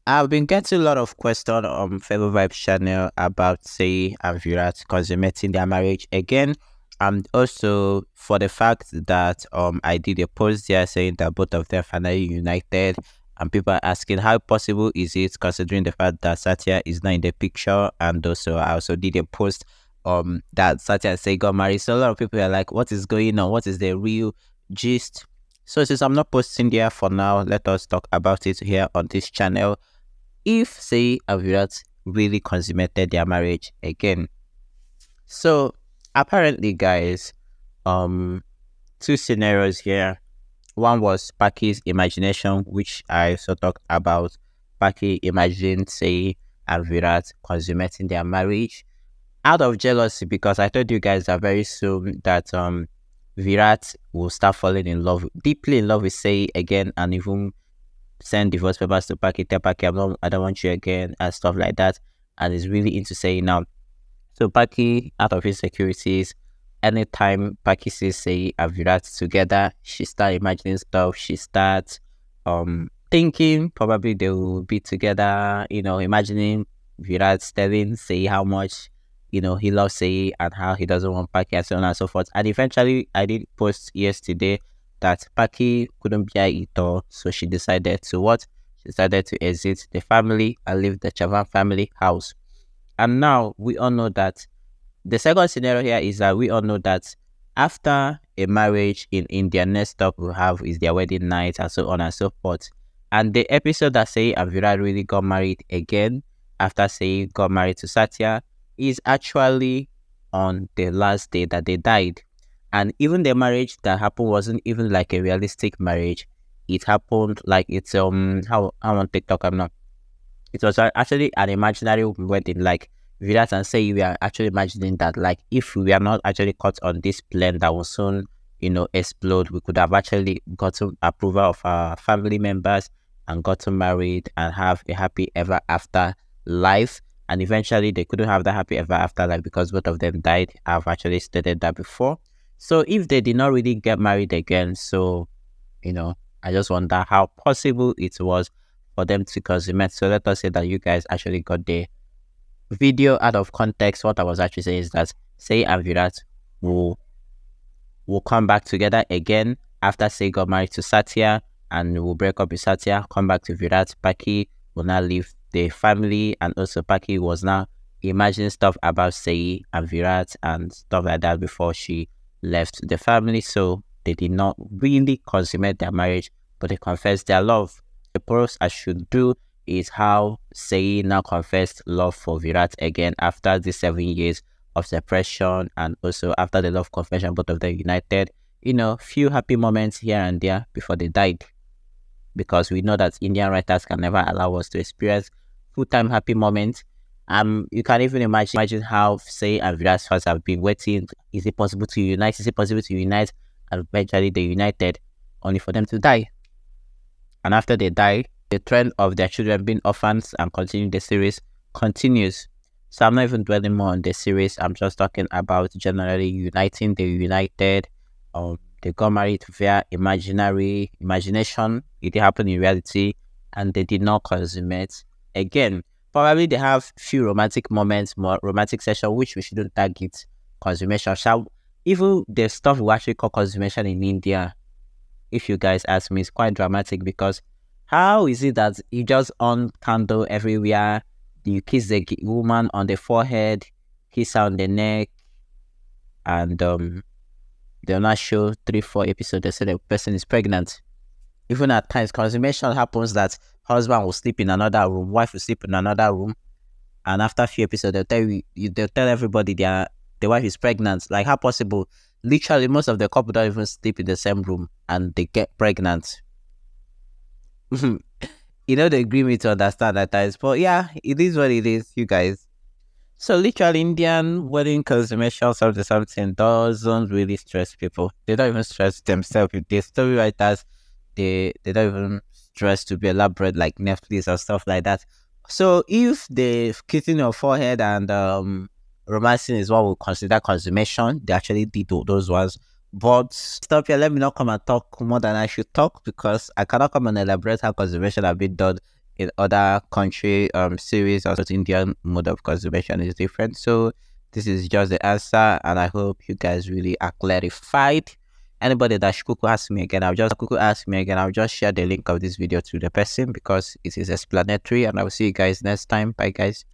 I've been getting a lot of questions on Fellow Vibe channel about say and Virat consummating their marriage again, and also for the fact that I did a post there saying that both of them finally united, and people are asking how possible is it considering the fact that Satya is not in the picture, and also I also did a post that Satya and Say got married. So a lot of people are like, what is going on? What is the real gist? So since I'm not posting there for now, let us talk about it here on this channel if say Virat really consummated their marriage again. So apparently guys, two scenarios here. One was Paki's imagination, which I also talked about. Paki imagined say and Virat consummating their marriage out of jealousy, because I told you guys that very soon that Virat will start falling in love, deeply in love with Say again, and even send divorce papers to Paki, tell Paki, I don't want you again, and stuff like that. And is really into saying now. So Paki, out of insecurities, anytime Paki sees Say and Virat together, she start imagining stuff. She starts thinking probably they will be together, imagining Virat telling Say how much he loves Say and how he doesn't want Paki and so on and so forth. And eventually I did post yesterday that Paki couldn't bear it all, so she decided to what? She decided to exit the family and leave the Chavan family house. And now we all know that the second scenario here is that we all know that after a marriage in India, next stop we'll have is their wedding night and so on and so forth. And the episode that Say and Virat really got married again after Say got married to Satya is actually on the last day that they died. And even the marriage that happened wasn't even like a realistic marriage. It happened like it's how I'm on TikTok, I'm not. It was actually an imaginary wedding. Like Virat and Say, we are actually imagining that like if we are not actually caught on this plane that will soon, explode, we could have actually gotten approval of our family members and gotten married and have a happy ever after life. And eventually they couldn't have that happy ever after life because both of them died. I've actually stated that before. So if they did not really get married again, so I just wonder how possible it was for them to consummate. So let us say that you guys actually got the video out of context. What I was actually saying is that Say and Virat will come back together again after Say got married to Satya and will break up with Satya, come back to Virat. Paki will now leave the family, and also Paki was now imagining stuff about Say and Virat and stuff like that before she left the family. So they did not really consummate their marriage, but they confessed their love. The pros I should do is how Say now confessed love for Virat again after the 7 years of separation, and also after the love confession, both of them united. Few happy moments here and there before they died, because we know that Indian writers can never allow us to experience full-time happy moments. You can even imagine how Say and Virat's fans have been waiting. Is it possible to unite? Is it possible to unite? And eventually they united, only for them to die. And after they die, the trend of their children being orphans and continuing the series continues. So I'm not even dwelling more on the series. I'm just talking about generally uniting. They united. They got married via imagination. It did happen in reality, and they did not consummate again. Probably they have few romantic moments, more romantic session, which we shouldn't target consummation. Even the stuff we actually call consummation in India, if you guys ask me, it's quite dramatic, because how is it that you just on candle everywhere, you kiss the woman on the forehead, kiss her on the neck, and they'll not show 3-4 episodes they say the person is pregnant. Even at times, consummation happens that husband will sleep in another room, wife will sleep in another room, and after a few episodes, they'll tell everybody the wife is pregnant. Like, how possible? Literally, most of the couple don't even sleep in the same room, and they get pregnant. They agree me to understand at times, but yeah, it is what it is, you guys. So literally, Indian wedding consummation something doesn't really stress people. They don't even stress themselves. If the story writers, they don't even stress to be elaborate like Netflix or stuff like that. So if the kissing your forehead and romancing is what we consider consummation, they actually did those ones. But stop here, let me not come and talk more than I should talk, because I cannot come and elaborate how consummation have been done in other country series, also Indian mode of consumption is different. So this is just the answer, and I hope you guys really are clarified. Anybody that should ask me again, I'll just share the link of this video to the person because it is explanatory, and I will see you guys next time. Bye guys.